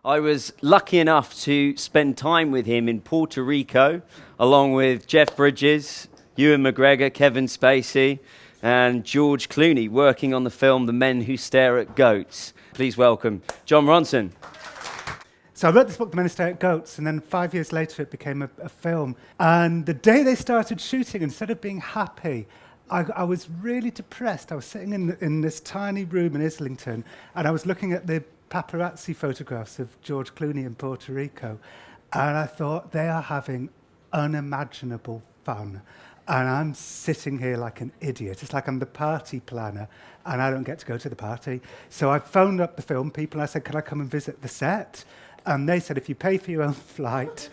I was lucky enough to spend time with him in Puerto Rico, along with Jeff Bridges, Ewan McGregor, Kevin Spacey, and George Clooney, working on the film The Men Who Stare at Goats. Please welcome Jon Ronson. So I wrote this book, The Men Who Stare at Goats, and then 5 years later it became a film. And the day they started shooting, instead of being happy, I was really depressed. I was sitting in this tiny room in Islington, and I was looking at the paparazzi photographs of George Clooney in Puerto Rico, and I thought, they are having unimaginable fun. And I'm sitting here like an idiot. It's like I'm the party planner, and I don't get to go to the party. So I phoned up the film people, and I said, can I come and visit the set? And they said, if you pay for your own flight,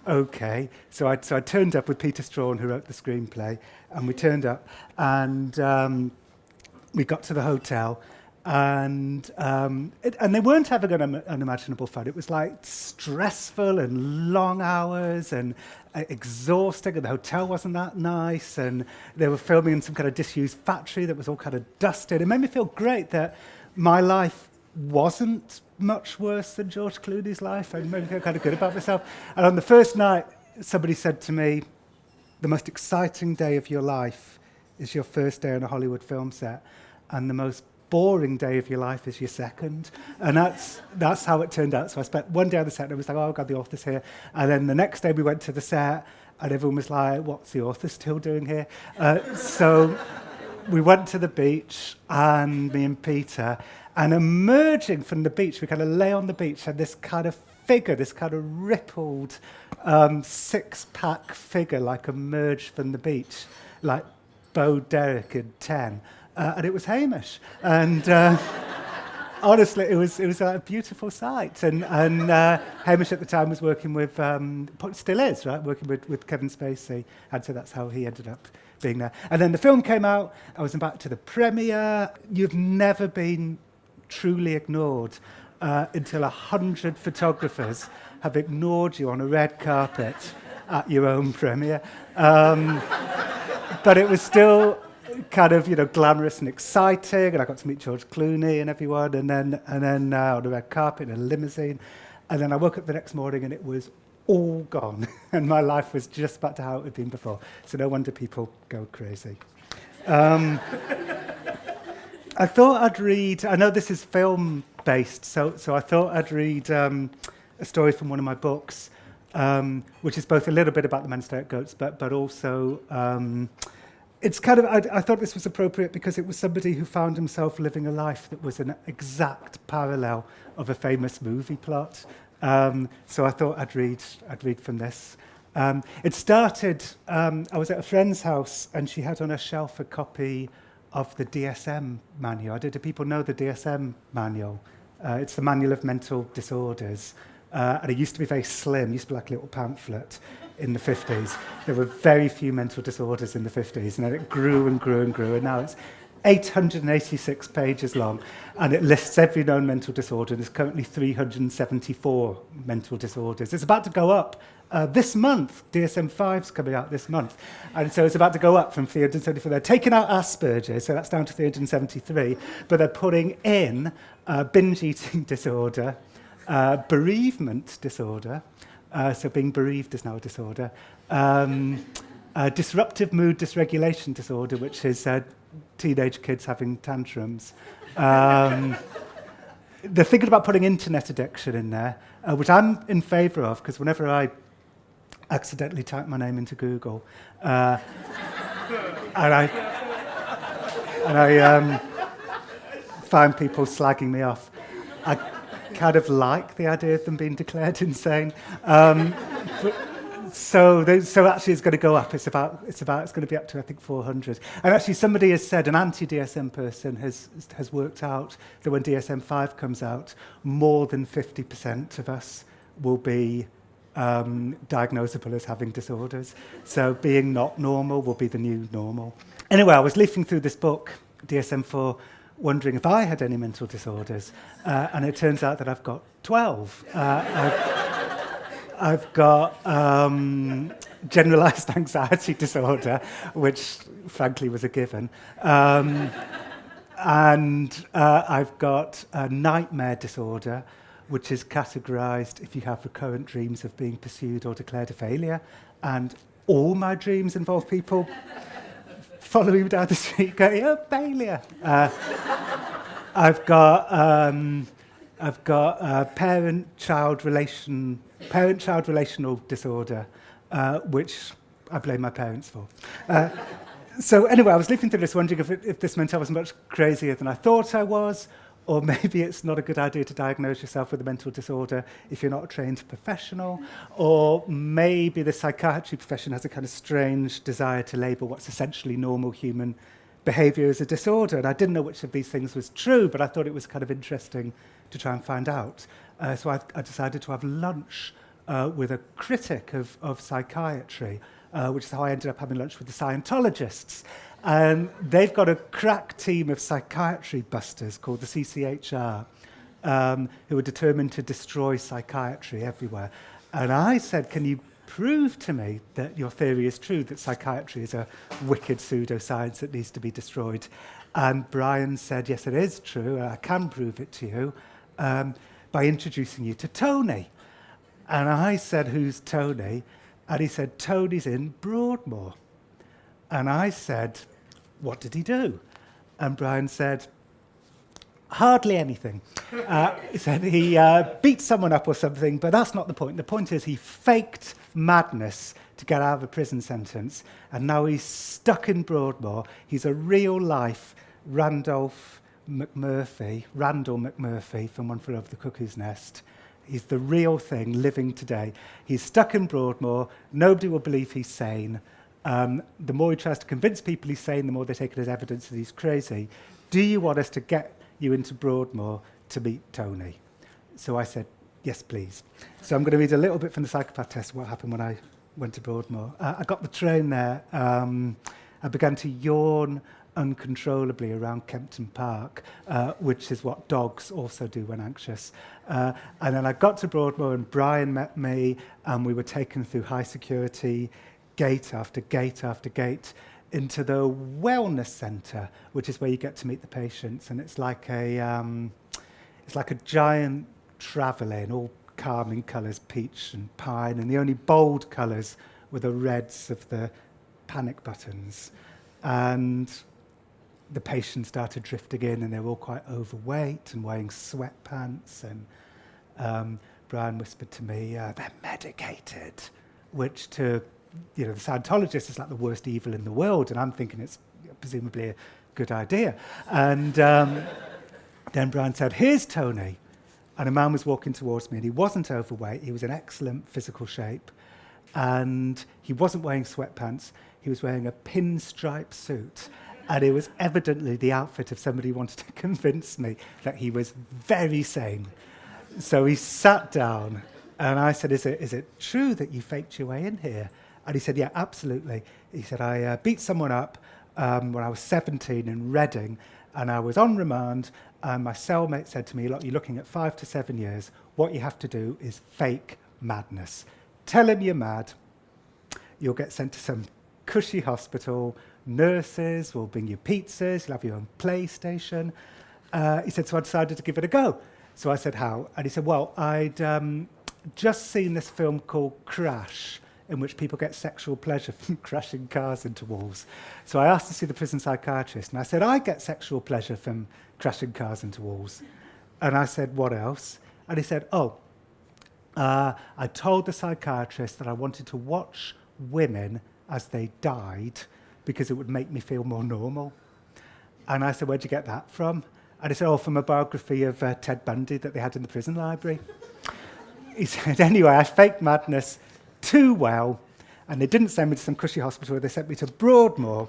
okay. So I turned up with Peter Strawn, who wrote the screenplay, and we turned up, and we got to the hotel, and they weren't having unimaginable fun. It was like stressful and long hours and exhausting, and the hotel wasn't that nice, and they were filming in some kind of disused factory that was all kind of dusted. It made me feel great that my life wasn't much worse than George Clooney's life. I made me feel kind of good about myself. And on the first night, somebody said to me, the most exciting day of your life is your first day on a Hollywood film set, and the most boring day of your life is your second. And that's how it turned out. So I spent one day on the set, and I was like, oh, God, the author's here. And then the next day we went to the set, and everyone was like, what's the author still doing here? So we went to the beach, and me and Peter, and emerging from the beach, we kind of lay on the beach, and this kind of figure, this kind of rippled six-pack figure, like emerged from the beach, like Bo Derek in 10. And it was Hamish. And honestly, it was a beautiful sight. And Hamish at the time was working with, still is, right, working with Kevin Spacey. And so that's how he ended up being there. And then the film came out. I was invited to the premiere. You've never been truly ignored until 100 photographers have ignored you on a red carpet at your own premiere. But it was still kind of, glamorous and exciting, and I got to meet George Clooney and everyone, and then on the red carpet in a limousine, and then I woke up the next morning and it was all gone, and my life was just back to how it had been before. So no wonder people go crazy. I thought I'd read, I know this is film-based, so I thought I'd read a story from one of my books, which is both a little bit about the Men Who Stare at Goats, but also it's kind of, I thought this was appropriate because it was somebody who found himself living a life that was an exact parallel of a famous movie plot. So I thought I'd read from this. It started, I was at a friend's house, and she had on her shelf a copy of the DSM manual. Do people know the DSM manual? It's the Manual of Mental Disorders. And it used to be very slim, used to be like a little pamphlet in the 50s. There were very few mental disorders in the 50s, and then it grew and grew and grew, and now it's 886 pages long, and it lists every known mental disorder. There's currently 374 mental disorders. It's about to go up this month. DSM-5's coming out this month. And so it's about to go up from 374. They're taking out Asperger's, so that's down to 373, but they're putting in binge eating disorder, bereavement disorder, so being bereaved is now a disorder, disruptive mood dysregulation disorder, which is teenage kids having tantrums. They're thinking about putting internet addiction in there, which I'm in favour of, because whenever I accidentally type my name into Google, and I find people slagging me off, I kind of like the idea of them being declared insane. So actually it's going to go up. It's going to be up to, I think, 400. And actually somebody has said, an anti-DSM person has worked out that when DSM-5 comes out, more than 50% of us will be diagnosable as having disorders. So being not normal will be the new normal. Anyway, I was leafing through this book, DSM-4, wondering if I had any mental disorders, and it turns out that I've got 12. I've got generalized anxiety disorder, which frankly was a given, and I've got a nightmare disorder, which is categorised if you have recurrent dreams of being pursued or declared a failure. And all my dreams involve people following me down the street going, "Oh, failure." I've got parent-child relational disorder, which I blame my parents for. So anyway, I was looking through this, wondering if this meant I was much crazier than I thought I was, or maybe it's not a good idea to diagnose yourself with a mental disorder if you're not a trained professional, or maybe the psychiatry profession has a kind of strange desire to label what's essentially normal human behaviour as a disorder. And I didn't know which of these things was true, but I thought it was kind of interesting to try and find out. So I decided to have lunch with a critic of psychiatry, which is how I ended up having lunch with the Scientologists. And they've got a crack team of psychiatry busters called the CCHR, who are determined to destroy psychiatry everywhere. And I said, "Can you prove to me that your theory is true, that psychiatry is a wicked pseudoscience that needs to be destroyed?" And Brian said, "Yes, it is true. I can prove it to you by introducing you to Tony." And I said, "Who's Tony?" And he said, "Tony's in Broadmoor." And I said, "What did he do?" And Brian said, "Hardly anything." He said he beat someone up or something, but that's not the point. The point is he faked madness to get out of a prison sentence, and now he's stuck in Broadmoor. He's a real-life Randall McMurphy from One Flew Over the Cuckoo's Nest. He's the real thing living today. He's stuck in Broadmoor. Nobody will believe he's sane. The more he tries to convince people he's sane, the more they take it as evidence that he's crazy. Do you want us to get you into Broadmoor to meet Tony? So I said, "Yes, please." So I'm going to read a little bit from the Psychopath Test, what happened when I went to Broadmoor. I got the train there. I began to yawn uncontrollably around Kempton Park, which is what dogs also do when anxious. And then I got to Broadmoor and Brian met me, and we were taken through high security, gate after gate after gate, into the wellness centre, which is where you get to meet the patients. And it's like a giant travelling, all calming colours, peach and pine, and the only bold colours were the reds of the panic buttons. And the patients started drifting in, and they were all quite overweight and wearing sweatpants. And Brian whispered to me, "They're medicated," which to the Scientologist is like the worst evil in the world, and I'm thinking it's presumably a good idea. And then Brian said, "Here's Tony." And a man was walking towards me, and he wasn't overweight. He was in excellent physical shape, and he wasn't wearing sweatpants. He was wearing a pinstripe suit, and it was evidently the outfit of somebody who wanted to convince me that he was very sane. So he sat down, and I said, is it true that you faked your way in here?" And he said, "Yeah, absolutely." He said, "I beat someone up when I was 17 in Reading, and I was on remand, and my cellmate said to me, 'Look, you're looking at 5 to 7 years. What you have to do is fake madness. Tell him you're mad. You'll get sent to some cushy hospital. Nurses will bring you pizzas. You'll have your own PlayStation." He said, "So I decided to give it a go." So I said, "How?" And he said, "Well, I'd just seen this film called Crash, in which people get sexual pleasure from crashing cars into walls. So I asked to see the prison psychiatrist, and I said, I get sexual pleasure from crashing cars into walls. And I said, what else? And he said, I told the psychiatrist that I wanted to watch women as they died because it would make me feel more normal. And I said, where'd you get that from? And he said, from a biography of Ted Bundy that they had in the prison library. He said, anyway, I faked madness too well, and they didn't send me to some cushy hospital, they sent me to Broadmoor.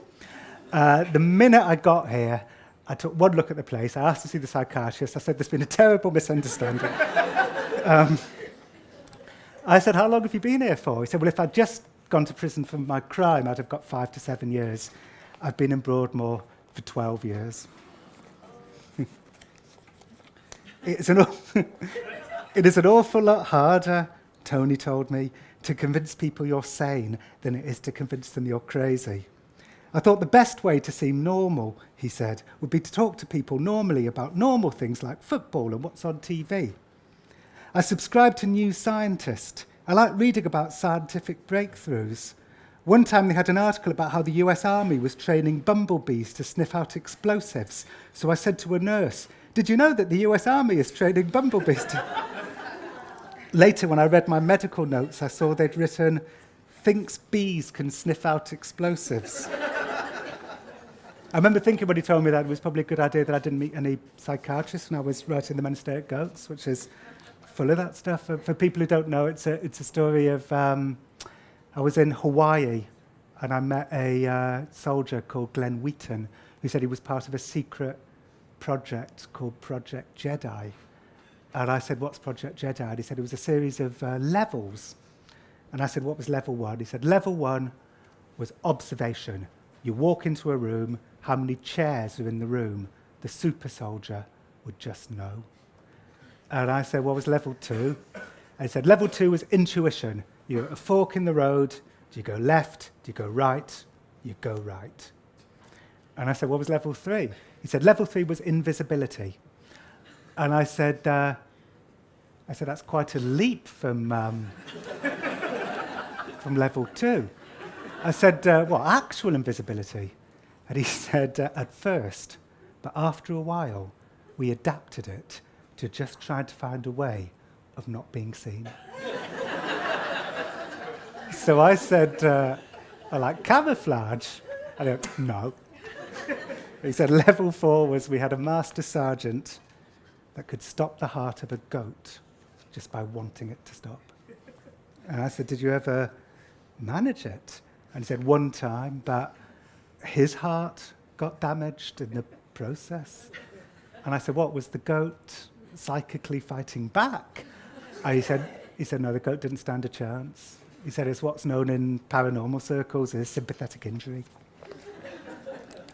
The minute I got here, I took one look at the place, I asked to see the psychiatrist, I said, there's been a terrible misunderstanding. I said, how long have you been here for? He said, well, if I'd just gone to prison for my crime, I'd have got 5 to 7 years. I've been in Broadmoor for 12 years. It is an awful lot harder, Tony told me, to convince people you're sane than it is to convince them you're crazy. I thought the best way to seem normal, he said, would be to talk to people normally about normal things like football and what's on TV. I subscribe to New Scientist. I like reading about scientific breakthroughs. One time they had an article about how the US Army was training bumblebees to sniff out explosives. So I said to a nurse, "Did you know that the US Army is training bumblebees to..." Later, when I read my medical notes, I saw they'd written, "Thinks bees can sniff out explosives." I remember thinking when he told me that it was probably a good idea that I didn't meet any psychiatrists when I was writing The Men Who Stare at Goats, which is full of that stuff. For people who don't know, it's a story of... I was in Hawaii, and I met a soldier called Glenn Wheaton, who said he was part of a secret project called Project Jedi. And I said, "What's Project Jedi?" And he said it was a series of levels. And I said, "What was level 1?" He said, "Level 1 was observation. You walk into a room, how many chairs are in the room? The super soldier would just know." And I said, "What was level 2?" And he said, "Level 2 was intuition. You're at a fork in the road. Do you go left? Do you go right? You go right." And I said, "What was level 3?" He said, "Level 3 was invisibility." And I said, "That's quite a leap from level 2." I said, "What, actual invisibility?" And he said, "At first, but after a while, we adapted it to just trying to find a way of not being seen." So I said, "I like camouflage." I go, "No." He said, "Level 4 was we had a master sergeant that could stop the heart of a goat just by wanting it to stop." And I said, "Did you ever manage it?" And he said, "One time, but his heart got damaged in the process." And I said, "What, was the goat psychically fighting back?" And he said, "No, the goat didn't stand a chance." He said, "It's what's known in paranormal circles as sympathetic injury."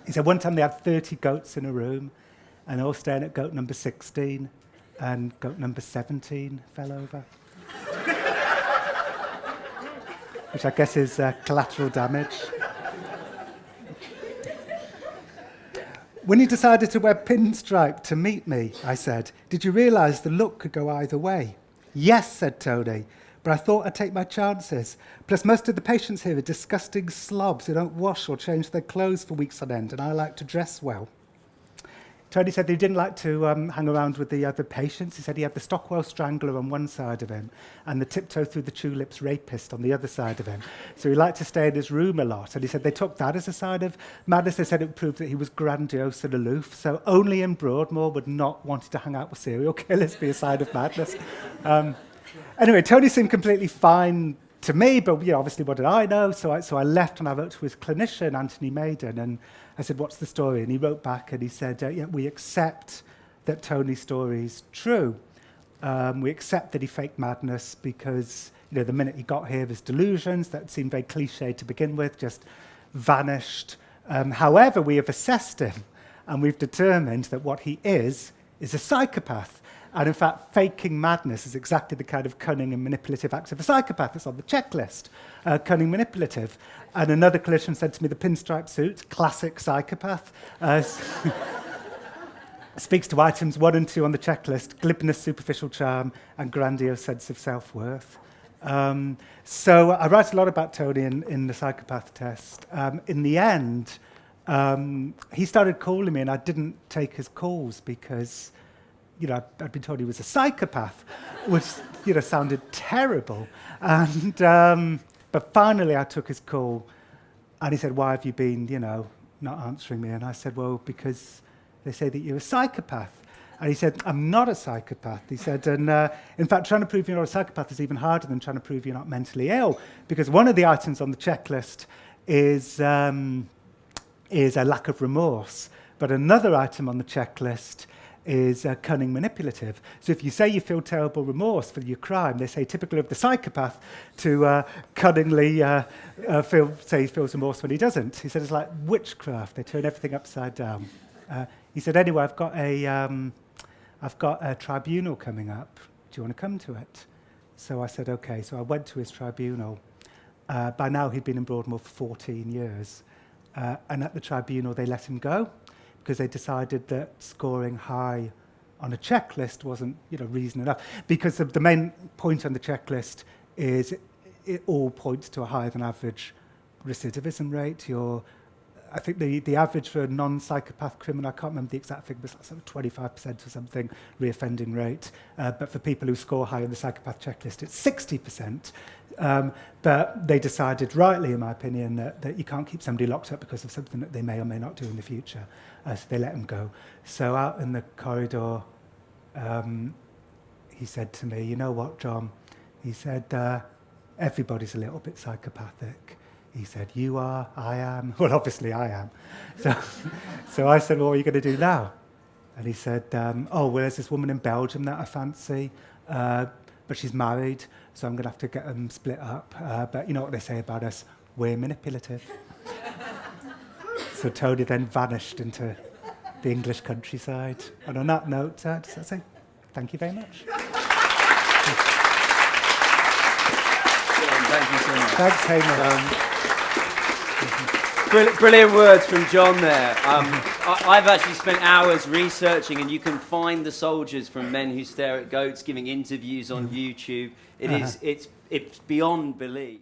He said one time they had 30 goats in a room, and they all staring at goat number 16, and goat number 17 fell over. Which I guess is collateral damage. "When you decided to wear pinstripe to meet me," I said, "did you realise the look could go either way?" "Yes," said Tony, "but I thought I'd take my chances. Plus, most of the patients here are disgusting slobs who don't wash or change their clothes for weeks on end, and I like to dress well." Tony said that he didn't like to hang around with the other patients. He said he had the Stockwell Strangler on one side of him and the Tiptoe Through the Tulips rapist on the other side of him. So he liked to stay in his room a lot. And he said they took that as a sign of madness. They said it proved that he was grandiose and aloof. So only in Broadmoor would not want to hang out with serial killers be a sign of madness. Anyway, Tony seemed completely fine to me, but obviously what did I know? So I left and I wrote to his clinician, Anthony Maiden, and I said, "What's the story?" And he wrote back and he said, "Yeah, we accept that Tony's story's true. We accept that he faked madness because the minute he got here, his delusions, that seemed very cliche to begin with, just vanished. However, we have assessed him and we've determined that what he is a psychopath. And in fact, faking madness is exactly the kind of cunning and manipulative act of a psychopath that's on the checklist, cunning manipulative." And another clinician said to me, "The pinstripe suit, classic psychopath, speaks to items 1 and 2 on the checklist: glibness, superficial charm, and grandiose sense of self-worth." So I write a lot about Tony in the Psychopath Test. In the end, he started calling me, and I didn't take his calls because I'd been told he was a psychopath, which sounded terrible. And but finally, I took his call, and he said, "Why have you been, not answering me?" And I said, "Well, because they say that you're a psychopath." And he said, "I'm not a psychopath." He said, "And in fact, trying to prove you're not a psychopath is even harder than trying to prove you're not mentally ill, because one of the items on the checklist is a lack of remorse, but another item on the checklist is cunning manipulative. So if you say you feel terrible remorse for your crime, they say typically of the psychopath to cunningly say he feels remorse when he doesn't." He said it's like witchcraft. They turn everything upside down. He said, "Anyway, I've got a tribunal coming up. Do you want to come to it?" So I said, "Okay." So I went to his tribunal. By now, he'd been in Broadmoor for 14 years. And at the tribunal, they let him go, because they decided that scoring high on a checklist wasn't, reason enough. Because the main point on the checklist is it all points to a higher than average recidivism rate. I think the average for a non-psychopath criminal, I can't remember the exact figure, but it's like sort of 25% or something reoffending rate. But for people who score high on the psychopath checklist, it's 60%. But they decided, rightly in my opinion, that you can't keep somebody locked up because of something that they may or may not do in the future. So they let them go. So out in the corridor, he said to me, "You know what, John?" He said, "Everybody's a little bit psychopathic." He said, "You are, I am." Well, obviously I am. So I said, "Well, what are you going to do now?" And he said, "Oh, well, there's this woman in Belgium that I fancy, but she's married, so I'm going to have to get them split up. But you know what they say about us, we're manipulative." So Tony then vanished into the English countryside. And on that note, just say thank you very much. Thank you so much. Thanks, Hamish. Brilliant words from John there. I've actually spent hours researching, and you can find the soldiers from Men Who Stare at Goats giving interviews on YouTube. It's beyond belief.